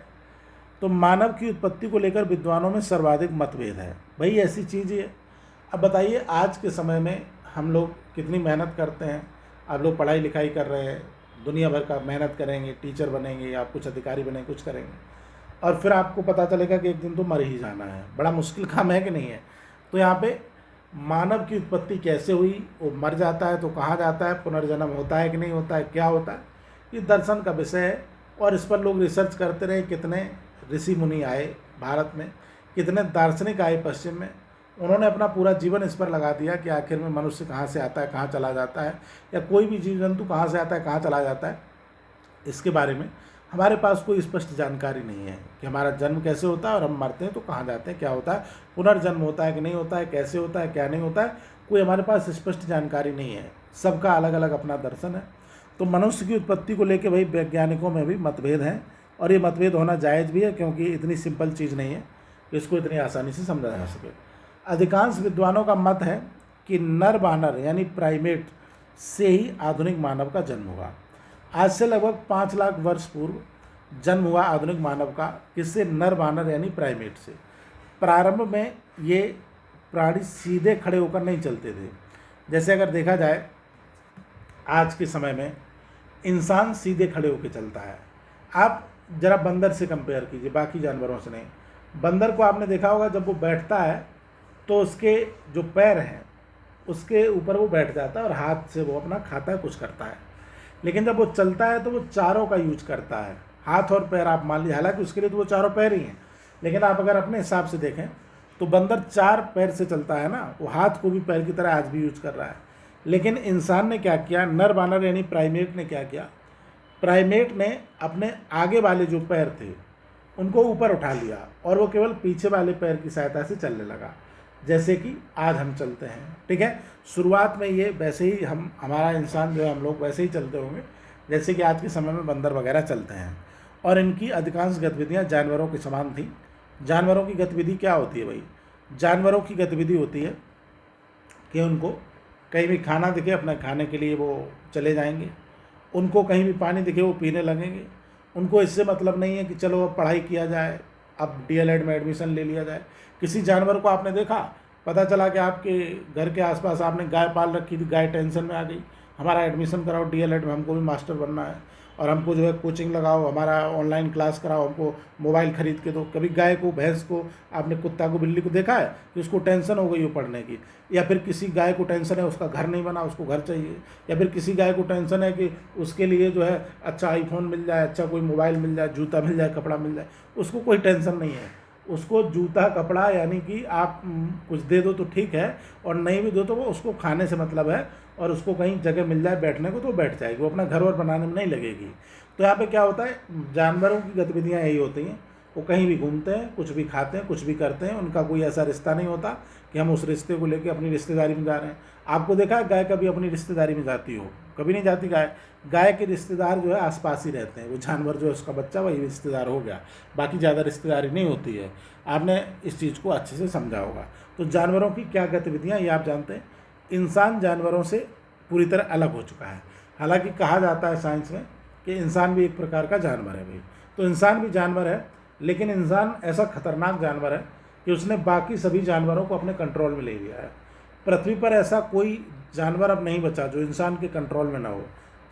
तो मानव की उत्पत्ति को लेकर विद्वानों में सर्वाधिक मतभेद है। भाई ऐसी चीज़ है। अब बताइए आज के समय में हम लोग कितनी मेहनत करते हैं, आप लोग पढ़ाई लिखाई कर रहे हैं, दुनिया भर का मेहनत करेंगे, टीचर बनेंगे या कुछ अधिकारी बनेंगे, कुछ करेंगे, और फिर आपको पता चलेगा कि एक दिन तो मर ही जाना है। बड़ा मुश्किल काम है कि नहीं है। तो यहाँ पे मानव की उत्पत्ति कैसे हुई, वो मर जाता है तो कहाँ जाता है, पुनर्जन्म होता है कि नहीं होता है, क्या होता है, ये दर्शन का विषय है। और इस पर लोग रिसर्च करते रहे। कितने ऋषि मुनि आए भारत में, कितने दार्शनिक आए पश्चिम में, उन्होंने अपना पूरा जीवन इस पर लगा दिया कि आखिर में मनुष्य कहाँ से आता है, कहाँ चला जाता है, या कोई भी जीव जंतु कहाँ से आता है, कहाँ चला जाता है। इसके बारे में हमारे पास कोई स्पष्ट जानकारी नहीं है कि हमारा जन्म कैसे होता है और हम मरते हैं तो कहाँ जाते हैं, क्या होता है, पुनर्जन्म होता है कि नहीं होता है, कैसे होता है, क्या नहीं होता है, कोई हमारे पास स्पष्ट जानकारी नहीं है। सबका अलग अलग अपना दर्शन है। तो मनुष्य की उत्पत्ति को लेकर भाई वैज्ञानिकों में भी मतभेद हैं, और ये मतभेद होना जायज़ भी है, क्योंकि इतनी सिंपल चीज़ नहीं है कि इसको इतनी आसानी से समझा जा सके। अधिकांश विद्वानों का मत है कि नर वानर यानी प्राइमेट से ही आधुनिक मानव का जन्म हुआ। आज से लगभग 5 लाख वर्ष पूर्व जन्म हुआ आधुनिक मानव का। किससे? नर वानर यानी प्राइमेट से। प्रारंभ में ये प्राणी सीधे खड़े होकर नहीं चलते थे। जैसे अगर देखा जाए आज के समय में इंसान सीधे खड़े होकर चलता है। आप जरा बंदर से कंपेयर कीजिए, बाकी जानवरों से नहीं। बंदर को आपने देखा होगा, जब वो बैठता है तो उसके जो पैर हैं उसके ऊपर वो बैठ जाता है और हाथ से वो अपना खाता है, कुछ करता है। लेकिन जब वो चलता है तो वो चारों का यूज करता है, हाथ और पैर आप मान लीजिए। हालांकि उसके लिए तो वो चारों पैर ही हैं, लेकिन आप अगर अपने हिसाब से देखें तो बंदर 4 पैर से चलता है ना, वो हाथ को भी पैर की तरह आज भी यूज कर रहा है। लेकिन इंसान ने क्या किया, नर वानर यानी प्राइमेट ने क्या किया, प्राइमेट ने अपने आगे वाले जो पैर थे उनको ऊपर उठा लिया और वो केवल पीछे वाले पैर की सहायता से चलने लगा, जैसे कि आज हम चलते हैं। ठीक है, शुरुआत में ये वैसे ही हमारा इंसान जो है, हम लोग वैसे ही चलते होंगे जैसे कि आज के समय में बंदर वगैरह चलते हैं। और इनकी अधिकांश गतिविधियां जानवरों के समान थी। जानवरों की गतिविधि क्या होती है भाई? जानवरों की गतिविधि होती है कि उनको कहीं भी खाना दिखे, अपने खाने के लिए वो चले जाएंगे। उनको कहीं भी पानी दिखे वो पीने लगेंगे। उनको इससे मतलब नहीं है कि चलो अब पढ़ाई किया जाए, अब डीएलएड में एडमिशन ले लिया जाए। किसी जानवर को आपने देखा, पता चला कि आपके घर के आसपास आपने गाय पाल रखी थी, गाय टेंशन में आ गई, हमारा एडमिशन कराओ डीएलएड में, हमको भी मास्टर बनना है, और हमको जो है कोचिंग लगाओ, हमारा ऑनलाइन क्लास कराओ, हमको मोबाइल खरीद के दो। कभी गाय को, भैंस को, आपने कुत्ता को, बिल्ली को देखा है कि उसको टेंशन हो गई हो पढ़ने की? या फिर किसी गाय को टेंशन है उसका घर नहीं बना, उसको घर चाहिए। या फिर किसी गाय को टेंशन है कि उसके लिए जो है अच्छा आईफोन मिल जाए, अच्छा कोई मोबाइल मिल जाए, जूता मिल जाए, कपड़ा मिल जाए। उसको कोई टेंशन नहीं है। उसको जूता कपड़ा यानी कि आप कुछ दे दो तो ठीक है, और नहीं भी दो तो वो उसको खाने से मतलब है, और उसको कहीं जगह मिल जाए बैठने को तो बैठ जाएगी, वो अपना घर वर बनाने में नहीं लगेगी। तो यहाँ पे क्या होता है, जानवरों की गतिविधियाँ यही होती हैं। वो कहीं भी घूमते हैं, कुछ भी खाते हैं, कुछ भी करते हैं। उनका कोई ऐसा रिश्ता नहीं होता कि हम उस रिश्ते को लेकर अपनी रिश्तेदारी में जा रहे हैं। आपको देखा है गाय कभी अपनी रिश्तेदारी में जाती हो? कभी नहीं जाती गाय। गाय के रिश्तेदार जो है आसपास ही रहते हैं। वो जानवर जो है उसका बच्चा वही रिश्तेदार हो गया, बाकी ज़्यादा रिश्तेदारी नहीं होती है। आपने इस चीज़ को अच्छे से समझा होगा। तो जानवरों की क्या गतिविधियाँ ये आप जानते हैं। इंसान जानवरों से पूरी तरह अलग हो चुका है। हालांकि कहा जाता है साइंस में कि इंसान भी एक प्रकार का जानवर है भाई। तो इंसान भी जानवर है, लेकिन इंसान ऐसा खतरनाक जानवर है कि उसने बाकी सभी जानवरों को अपने कंट्रोल में ले लिया है। पृथ्वी पर ऐसा कोई जानवर अब नहीं बचा जो इंसान के कंट्रोल में ना हो।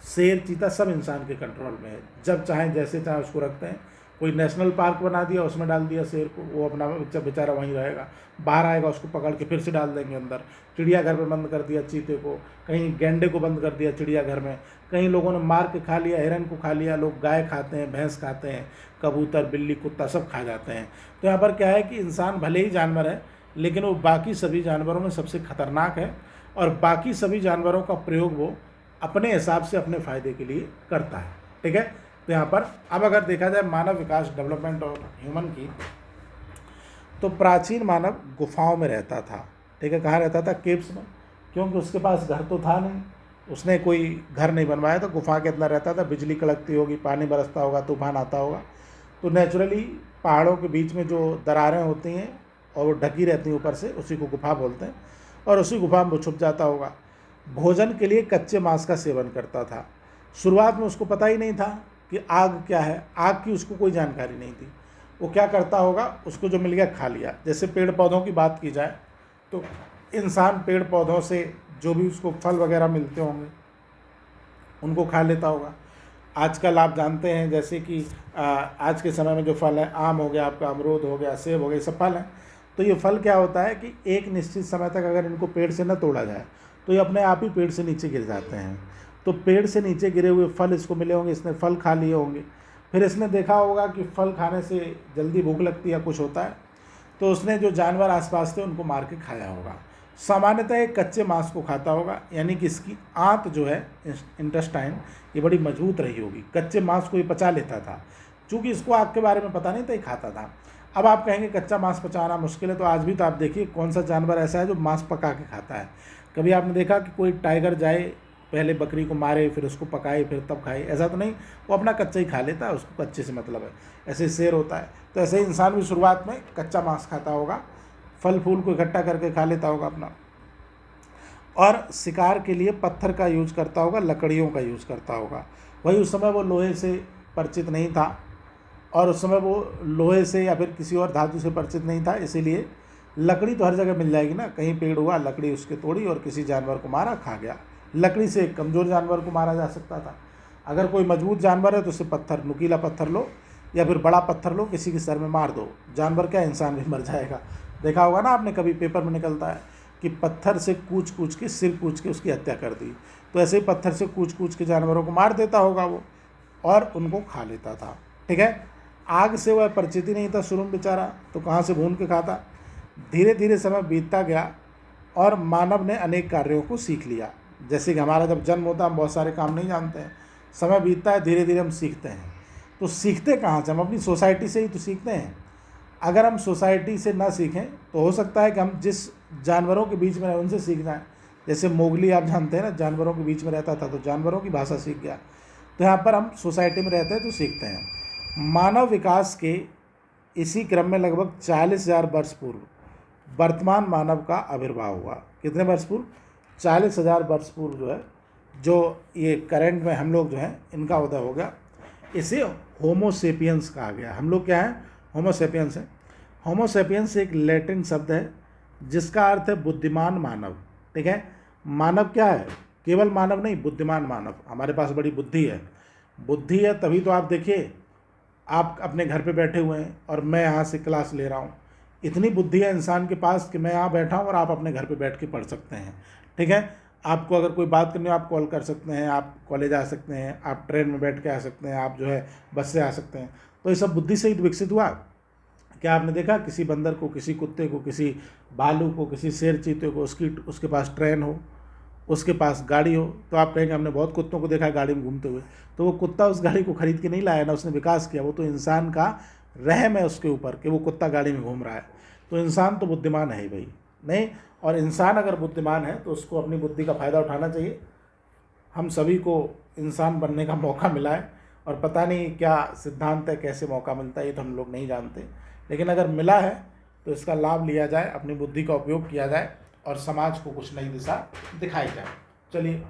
शेर, चीता सब इंसान के कंट्रोल में है। जब चाहें जैसे चाहें उसको रखते हैं। कोई नेशनल पार्क बना दिया, उसमें डाल दिया शेर को, वो अपना बेचारा वहीं रहेगा। बाहर आएगा उसको पकड़ के फिर से डाल देंगे अंदर। चिड़ियाघर में बंद कर दिया चीते को, कहीं गैंडे को बंद कर दिया चिड़ियाघर में, कहीं लोगों ने मार के खा लिया, हिरन को खा लिया। लोग गाय खाते हैं, भैंस खाते हैं, कबूतर, बिल्ली, कुत्ता सब खा जाते हैं। तो यहाँ पर क्या है कि इंसान भले ही जानवर है, लेकिन वो बाकी सभी जानवरों में सबसे खतरनाक है, और बाकी सभी जानवरों का प्रयोग वो अपने हिसाब से अपने फ़ायदे के लिए करता है। ठीक है, तो यहाँ पर अब अगर देखा जाए मानव विकास, डेवलपमेंट और ह्यूमन की, तो प्राचीन मानव गुफाओं में रहता था। ठीक है, कहाँ रहता था? केव्स में, क्योंकि उसके पास घर तो था नहीं, उसने कोई घर नहीं बनवाया, तो गुफा के अंदर रहता था। बिजली कड़कती होगी, पानी बरसता होगा, तूफान आता होगा, तो नेचुरली पहाड़ों के बीच में जो दरारें होती हैं और वो ढकी रहती हैं ऊपर से, उसी को गुफा बोलते हैं, और उसी गुफा में वो छुप जाता होगा। भोजन के लिए कच्चे मांस का सेवन करता था। शुरुआत में उसको पता ही नहीं था कि आग क्या है, आग की उसको कोई जानकारी नहीं थी। वो क्या करता होगा, उसको जो मिल गया खा लिया। जैसे पेड़ पौधों की बात की जाए तो इंसान पेड़ पौधों से जो भी उसको फल वगैरह मिलते होंगे उनको खा लेता होगा। आजकल आप जानते हैं जैसे कि आज के समय में जो फल है, आम हो गया आपका, अमरूद हो गया, सेब हो गया, ये सब फल हैं। तो ये फल क्या होता है कि एक निश्चित समय तक अगर इनको पेड़ से न तोड़ा जाए तो ये अपने आप ही पेड़ से नीचे गिर जाते हैं। तो पेड़ से नीचे गिरे हुए फल इसको मिले होंगे, इसने फल खा लिए होंगे, फिर इसने देखा होगा कि फल खाने से जल्दी भूख लगती है, कुछ होता है, तो उसने जो जानवर आसपास थे उनको मार के खाया होगा। सामान्यतः एक कच्चे मांस को खाता होगा, यानी कि इसकी आंत जो है, इंटेस्टाइन, ये बड़ी मजबूत रही होगी, कच्चे मांस को ये पचा लेता था। चूँकि इसको आग के बारे में पता नहीं था, ये खाता था। अब आप कहेंगे कच्चा मांस पचाना मुश्किल है, तो आज भी तो आप देखिए कौन सा जानवर ऐसा है जो मांस पका के खाता है। कभी आपने देखा कि कोई टाइगर जाए, पहले बकरी को मारे, फिर उसको पकाए, फिर तब खाए? ऐसा तो नहीं, वो अपना कच्चा ही खा लेता है, उसको कच्चे से मतलब है। ऐसे शेर होता है, तो ऐसे ही इंसान भी शुरुआत में कच्चा मांस खाता होगा, फल फूल को इकट्ठा करके खा लेता होगा अपना, और शिकार के लिए पत्थर का यूज करता होगा, लकड़ियों का यूज करता होगा। वही उस समय वो लोहे से परिचित नहीं था, और उस समय वो लोहे से या फिर किसी और धातु से परिचित नहीं था, इसीलिए लकड़ी तो हर जगह मिल जाएगी ना, कहीं पेड़ हुआ, लकड़ी उसके तोड़ी और किसी जानवर को मारा, खा गया। लकड़ी से एक कमज़ोर जानवर को मारा जा सकता था। अगर कोई मजबूत जानवर है तो उससे पत्थर, नुकीला पत्थर लो या फिर बड़ा पत्थर लो, किसी के सर में मार दो, जानवर क्या, इंसान भी मर जाएगा। देखा होगा ना आपने, कभी पेपर में निकलता है कि पत्थर से कूच कूच के, सिर कूच के उसकी हत्या कर दी। तो ऐसे ही पत्थर से कूच कूच के जानवरों को मार देता होगा वो, और उनको खा लेता था। ठीक है, आग से वह परिचित ही नहीं था शुरू में बेचारा, तो कहाँ से भून के खाता। धीरे धीरे समय बीतता गया और मानव ने अनेक कार्यों को सीख लिया। जैसे कि हमारा जब जन्म होता है, हम बहुत सारे काम नहीं जानते हैं, समय बीतता है, धीरे धीरे हम सीखते हैं। तो सीखते कहाँ से? हम अपनी सोसाइटी से ही तो सीखते हैं। अगर हम सोसाइटी से ना सीखें तो हो सकता है कि हम जिस जानवरों के बीच में रहे उनसे सीख जाएं। जैसे मोगली, आप जानते हैं ना, जानवरों के बीच में रहता था तो जानवरों की भाषा सीख गया। तो यहाँ पर हम सोसाइटी में रहते हैं तो सीखते हैं। मानव विकास के इसी क्रम में लगभग 40,000 वर्ष पूर्व वर्तमान मानव का आविर्भाव हुआ। कितने वर्ष पूर्व? 40,000 वर्ष पूर्व जो है, जो ये करंट में हम लोग जो हैं, इनका उदय हो गया। इसे होमोसेपियंस कहा गया। हम लोग क्या हैं? होमोसेपियंस है। होमोसेपियंस एक लैटिन शब्द है जिसका अर्थ है बुद्धिमान मानव। ठीक है, मानव क्या है? केवल मानव नहीं, बुद्धिमान मानव। हमारे पास बड़ी बुद्धि है। बुद्धि है तभी तो आप देखिए, आप अपने घर पे बैठे हुए हैं और मैं यहाँ से क्लास ले रहा हूँ। इतनी बुद्धि है इंसान के पास कि मैं यहाँ बैठा हूँ और आप अपने घर पे बैठ के पढ़ सकते हैं। ठीक है, आपको अगर कोई बात करनी हो आप कॉल कर सकते हैं, आप कॉलेज आ सकते हैं, आप ट्रेन में बैठ के आ सकते हैं, आप जो है बस से आ सकते हैं। तो ये सब बुद्धि से ही विकसित हुआ। क्या आपने देखा किसी बंदर को, किसी कुत्ते को, किसी भालू को, किसी शेर चीते को उसके पास ट्रेन हो, उसके पास गाड़ी हो? तो आप कहेंगे हमने बहुत कुत्तों को देखा है गाड़ी में घूमते हुए। तो वो कुत्ता उस गाड़ी को खरीद के नहीं लाया ना, उसने विकास किया। वो तो इंसान का रहम है उसके ऊपर कि वो कुत्ता गाड़ी में घूम रहा है। तो इंसान तो बुद्धिमान है ही भाई, नहीं? और इंसान अगर बुद्धिमान है तो उसको अपनी बुद्धि का फ़ायदा उठाना चाहिए। हम सभी को इंसान बनने का मौका मिला है, और पता नहीं क्या सिद्धांत है, कैसे मौका मिलता है, ये तो हम लोग नहीं जानते। लेकिन अगर मिला है तो इसका लाभ लिया जाए, अपनी बुद्धि का उपयोग किया जाए और समाज को कुछ नई दिशा दिखाई जाए। चलिए,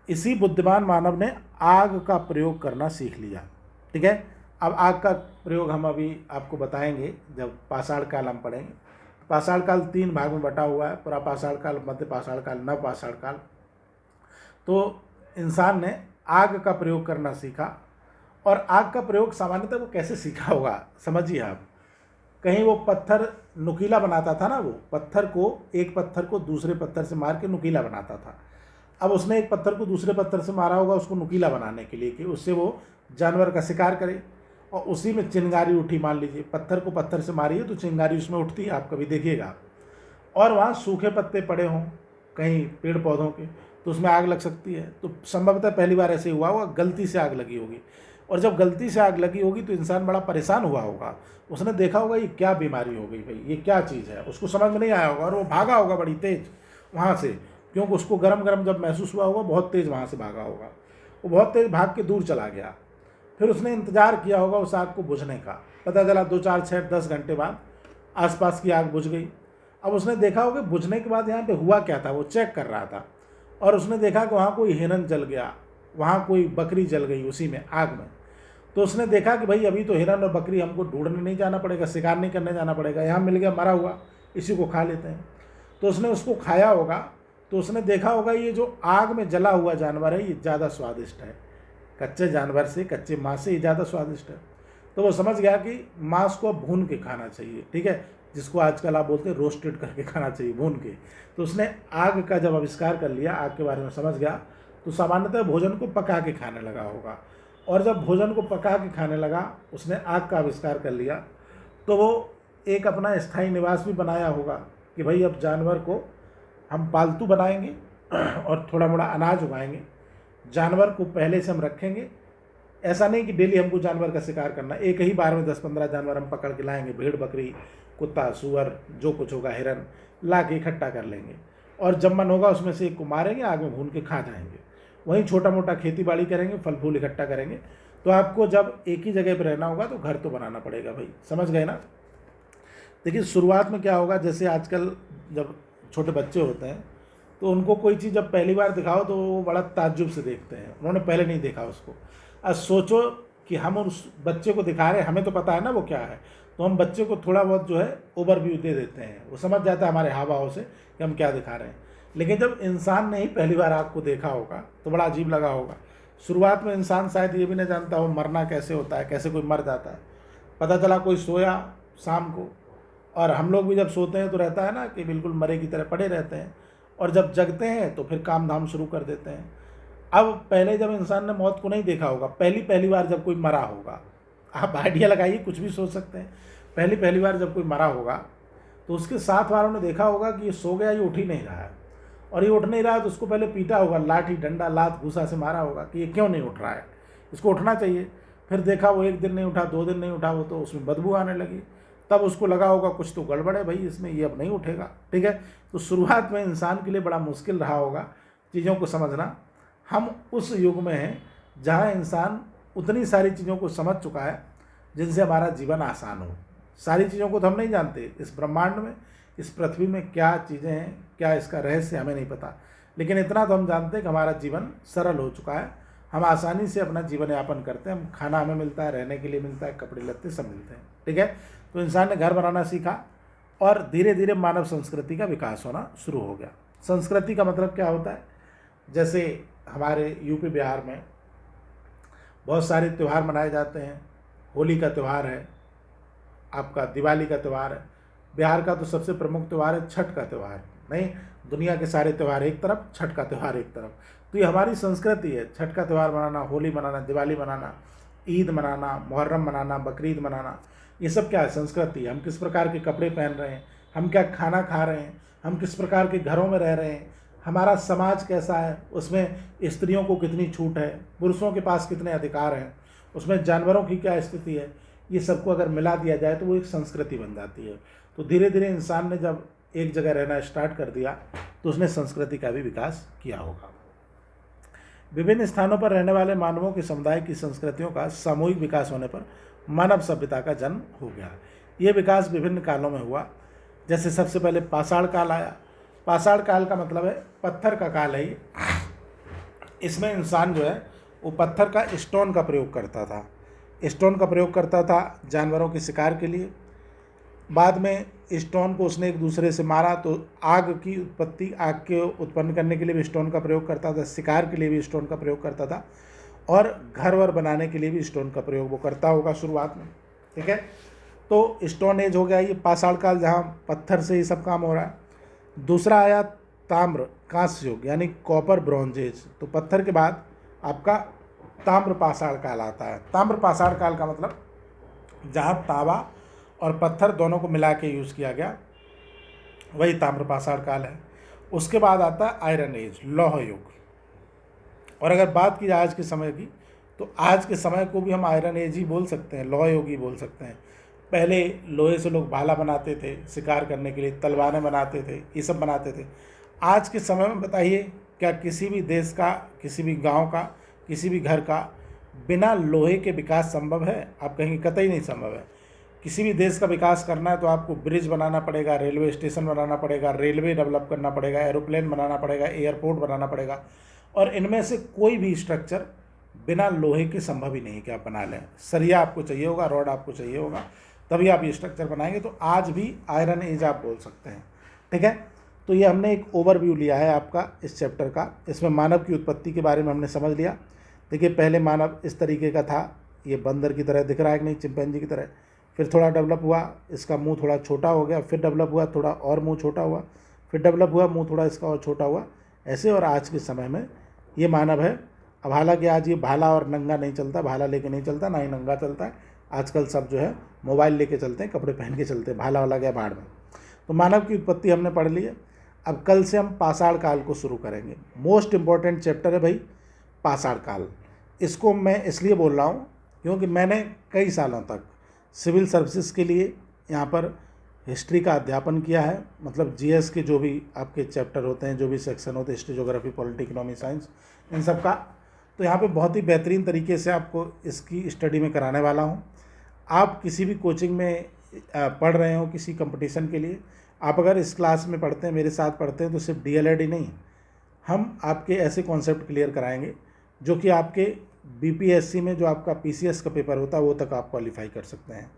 इसी बुद्धिमान मानव ने आग का प्रयोग करना सीख लिया। ठीक है, अब आग का प्रयोग हम अभी आपको बताएंगे जब पाषाण काल हम पढ़ेंगे। पाषाण काल 3 भाग में बटा हुआ है, पूरा पाषाण काल, मध्य पाषाण काल, नव पाषाण काल। तो इंसान ने आग का प्रयोग करना सीखा। और आग का प्रयोग सामान्यतः वो कैसे सीखा होगा, समझिए आप। कहीं वो पत्थर नुकीला बनाता था ना, वो एक पत्थर को दूसरे पत्थर से मार के नुकीला बनाता था। अब उसने एक पत्थर को दूसरे पत्थर से मारा होगा उसको नुकीला बनाने के लिए कि उससे वो जानवर का शिकार करे, और उसी में चिंगारी उठी। मान लीजिए पत्थर को पत्थर से मारिए तो चिंगारी उसमें उठती है, आप कभी देखिएगा। और वहाँ सूखे पत्ते पड़े हों कहीं पेड़ पौधों के, तो उसमें आग लग सकती है। तो संभवतः पहली बार ऐसे हुआ होगा, गलती से आग लगी होगी। और जब गलती से आग लगी होगी तो इंसान बड़ा परेशान हुआ होगा। उसने देखा होगा ये क्या बीमारी हो गई भाई, ये क्या चीज़ है, उसको समझ में नहीं आया होगा, और वो भागा होगा बड़ी तेज वहाँ से, क्योंकि उसको गरम गरम जब महसूस हुआ होगा, बहुत तेज़ वहाँ से भागा होगा। वो बहुत तेज़ भाग के दूर चला गया। फिर उसने इंतज़ार किया होगा उस आग को बुझने का। पता चला 2, 4, 6, 10 घंटे बाद आसपास की आग बुझ गई। अब उसने देखा होगा बुझने के बाद यहाँ पे हुआ क्या था, वो चेक कर रहा था, और उसने देखा कि वहाँ कोई हिरन जल गया, वहाँ कोई बकरी जल गई उसी में, आग में। तो उसने देखा कि भाई अभी तो हिरन और बकरी हमको ढूंढने नहीं जाना पड़ेगा, शिकार नहीं करने जाना पड़ेगा, यहाँ मिल गया मरा हुआ, इसी को खा लेते हैं। तो उसने उसको खाया होगा। तो उसने देखा होगा ये जो आग में जला हुआ जानवर है ये ज़्यादा स्वादिष्ट है। कच्चे जानवर से, कच्चे मांस से ये ज़्यादा स्वादिष्ट है। तो वो समझ गया कि मांस को भून के खाना चाहिए, ठीक है, जिसको आजकल आप बोलते हैं रोस्टेड करके खाना चाहिए, भून के। तो उसने आग का जब आविष्कार कर लिया, आग के बारे में समझ गया, तो सामान्यतः भोजन को पका के खाने लगा होगा। और जब भोजन को पका के खाने लगा, उसने आग का आविष्कार कर लिया, तो वो एक अपना स्थायी निवास भी बनाया होगा कि भाई अब जानवर को हम पालतू बनाएंगे और थोड़ा मोड़ा अनाज उगाएंगे, जानवर को पहले से हम रखेंगे। ऐसा नहीं कि डेली हमको जानवर का शिकार करना, एक ही बार में 10-15 जानवर हम पकड़ के लाएंगे, भेड़ बकरी कुत्ता सूअर जो कुछ होगा हिरन ला के इकट्ठा कर लेंगे, और जब मन होगा उसमें से एक को मारेंगे, आग में भून के खा जाएंगे। वहीं छोटा मोटा खेती बाड़ी करेंगे, फल फूल इकट्ठा करेंगे। तो आपको जब एक ही जगह पर रहना होगा तो घर तो बनाना पड़ेगा भाई, समझ गए ना। देखिए शुरुआत में क्या होगा, जैसे आजकल जब छोटे बच्चे होते हैं तो उनको कोई चीज़ जब पहली बार दिखाओ तो वो बड़ा ताज्जुब से देखते हैं, उन्होंने पहले नहीं देखा उसको। अब सोचो कि हम उस बच्चे को दिखा रहे हैं, हमें तो पता है ना वो क्या है, तो हम बच्चे को थोड़ा बहुत जो है ओवरव्यू दे देते हैं, वो समझ जाता है हमारे हाव भाव से कि हम क्या दिखा रहे हैं। लेकिन जब इंसान ने ही पहली बार आग को देखा होगा तो बड़ा अजीब लगा होगा। शुरुआत में इंसान शायद ये भी नहीं जानता हो मरना कैसे होता है, कैसे कोई मर जाता है। पता चला कोई सोया शाम को, और हम लोग भी जब सोते हैं तो रहता है ना कि बिल्कुल मरे की तरह पड़े रहते हैं, और जब जगते हैं तो फिर काम धाम शुरू कर देते हैं। अब पहले जब इंसान ने मौत को नहीं देखा होगा, पहली बार जब कोई मरा होगा, आप आइडिया लगाइए, कुछ भी सोच सकते हैं। पहली बार जब कोई मरा होगा तो उसके साथ वालों ने देखा होगा कि ये सो गया, ये उठ ही नहीं रहा है, और ये उठ नहीं रहा है तो उसको पहले पीटा होगा, लाठी डंडा लात घूसा से मारा होगा कि ये क्यों नहीं उठ रहा है, इसको उठना चाहिए। फिर देखा वो 1 दिन नहीं उठा, 2 दिन नहीं उठा, वो तो उसमें बदबू आने लगी, तब उसको लगा होगा कुछ तो गड़बड़ है भाई इसमें, ये अब नहीं उठेगा, ठीक है। तो शुरुआत में इंसान के लिए बड़ा मुश्किल रहा होगा चीज़ों को समझना। हम उस युग में हैं जहाँ इंसान उतनी सारी चीज़ों को समझ चुका है जिनसे हमारा जीवन आसान हो। सारी चीज़ों को तो हम नहीं जानते, इस ब्रह्मांड में, इस पृथ्वी में क्या चीज़ें हैं, क्या इसका रहस्य हमें नहीं पता, लेकिन इतना तो हम जानते हैं कि हमारा जीवन सरल हो चुका है, हम आसानी से अपना जीवन यापन करते हैं, हम खाना हमें मिलता है, रहने के लिए मिलता है, कपड़े लत्ते सब मिलते हैं, ठीक है। तो इंसान ने घर बनाना सीखा और धीरे धीरे मानव संस्कृति का विकास होना शुरू हो गया। संस्कृति का मतलब क्या होता है, जैसे हमारे यूपी बिहार में बहुत सारे त्यौहार मनाए जाते हैं। होली का त्यौहार है, आपका दिवाली का त्यौहार है। बिहार का तो सबसे प्रमुख त्यौहार है छठ का त्यौहार, नहीं दुनिया के सारे त्यौहार एक तरफ, छठ का त्यौहार एक तरफ। तो ये हमारी संस्कृति है, छठ का त्यौहार मनाना, होली मनाना, दिवाली मनाना, ईद मनाना, मुहर्रम मनाना, बकरीद मनाना, ये सब क्या है, संस्कृति। हम किस प्रकार के कपड़े पहन रहे हैं, हम क्या खाना खा रहे हैं, हम किस प्रकार के घरों में रह रहे हैं, हमारा समाज कैसा है, उसमें स्त्रियों को कितनी छूट है, पुरुषों के पास कितने अधिकार हैं, उसमें जानवरों की क्या स्थिति है, ये सबको अगर मिला दिया जाए तो वो एक संस्कृति बन जाती है। तो धीरे धीरे इंसान ने जब एक जगह रहना स्टार्ट कर दिया तो उसने संस्कृति का भी विकास किया होगा। विभिन्न स्थानों पर रहने वाले मानवों के समुदाय की संस्कृतियों का सामूहिक विकास होने पर मानव सभ्यता का जन्म हो गया। ये विकास विभिन्न कालों में हुआ। जैसे सबसे पहले पाषाण काल आया। पाषाण काल का मतलब है पत्थर का काल है ये। इसमें इंसान जो है वो पत्थर का स्टोन का प्रयोग करता था, स्टोन का प्रयोग करता था जानवरों के शिकार के लिए। बाद में स्टोन को उसने एक दूसरे से मारा तो आग की उत्पत्ति, आग के उत्पन्न करने के लिए भी स्टोन का प्रयोग करता था, शिकार के लिए भी स्टोन का प्रयोग करता था, और घर वर बनाने के लिए भी स्टोन का प्रयोग वो करता होगा शुरुआत में, ठीक है। तो स्टोन एज हो गया ये पाषाण काल, जहाँ पत्थर से ही सब काम हो रहा है। दूसरा आया ताम्र कांस्य युग, यानी कॉपर ब्रॉन्ज एज। तो पत्थर के बाद आपका ताम्र पाषाण काल आता है। ताम्र पाषाण काल का मतलब जहाँ तांबा और पत्थर दोनों को मिला के यूज़ किया गया, वही ताम्र पाषाण काल है। उसके बाद आता है आयरन एज, लौह युग। और अगर बात की जाए आज के समय की, तो आज के समय को भी हम आयरन एज ही बोल सकते हैं, लौह युग ही बोल सकते हैं। पहले लोहे से लोग भाला बनाते थे शिकार करने के लिए, तलवारें बनाते थे, ये सब बनाते थे। आज के समय में बताइए, क्या किसी भी देश का, किसी भी गांव का, किसी भी घर का बिना लोहे के विकास संभव है? आप कहेंगे कतई नहीं संभव है। किसी भी देश का विकास करना है तो आपको ब्रिज बनाना पड़ेगा, रेलवे स्टेशन बनाना पड़ेगा, रेलवे डेवलप करना पड़ेगा, एरोप्लेन बनाना पड़ेगा, एयरपोर्ट बनाना पड़ेगा, और इनमें से कोई भी स्ट्रक्चर बिना लोहे के संभव ही नहीं कि आप बना लें। सरिया आपको चाहिए होगा, रॉड आपको चाहिए होगा, तभी आप ये स्ट्रक्चर बनाएंगे। तो आज भी आयरन एज आप बोल सकते हैं, ठीक है। तो ये हमने एक ओवरव्यू लिया है आपका इस चैप्टर का। इसमें मानव की उत्पत्ति के बारे में हमने समझ लिया। देखिए पहले मानव इस तरीके का था, ये बंदर की तरह दिख रहा है कि नहीं, चिंपैंजी की तरह। फिर थोड़ा डेवलप हुआ, इसका मुंह थोड़ा छोटा हो गया, फिर डेवलप हुआ थोड़ा और मुंह छोटा हुआ, फिर डेवलप हुआ मुंह थोड़ा इसका और छोटा हुआ, ऐसे। और आज के समय में ये मानव है। अब हालांकि आज ये भाला और नंगा नहीं चलता, भाला लेके नहीं चलता, ना ही नंगा चलता है। आजकल सब जो है मोबाइल लेके चलते हैं, कपड़े पहन के चलते हैं, भाला वाला गया भाड़ में। तो मानव की उत्पत्ति हमने पढ़ ली है। अब कल से हम पाषाण काल को शुरू करेंगे। मोस्ट इम्पॉर्टेंट चैप्टर है भाई पाषाण काल। इसको मैं इसलिए बोल रहा हूँ क्योंकि मैंने कई सालों तक सिविल सर्विसेज के लिए यहाँ पर हिस्ट्री का अध्यापन किया है। मतलब जीएस के जो भी आपके चैप्टर होते हैं, जो भी सेक्शन होते हैं, history, geography, polity, economy, science, इन सब का, तो यहाँ पे बहुत ही बेहतरीन तरीके से आपको इसकी स्टडी में कराने वाला हूँ। आप किसी भी कोचिंग में पढ़ रहे हो किसी कंपटीशन के लिए, आप अगर इस क्लास में पढ़ते हैं, मेरे साथ पढ़ते हैं, तो सिर्फ डीएलएड ही नहीं, हम आपके ऐसे कॉन्सेप्ट क्लियर कराएंगे जो कि आपके बीपीएससी में जो आपका पीसीएस का पेपर होता है वो तक आप क्वालिफाई कर सकते हैं।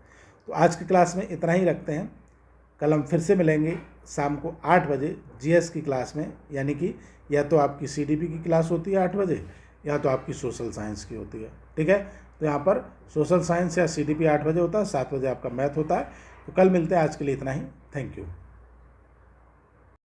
तो आज की क्लास में इतना ही रखते हैं। कल हम फिर से मिलेंगे शाम को 8 बजे जीएस की क्लास में, यानी कि या तो आपकी सीडीपी की क्लास होती है 8 बजे, या तो आपकी सोशल साइंस की होती है। ठीक है, तो यहाँ पर सोशल साइंस या सीडीपी 8 बजे होता है, 7 बजे आपका मैथ होता है। तो कल मिलते हैं, आज के लिए इतना ही। Thank you.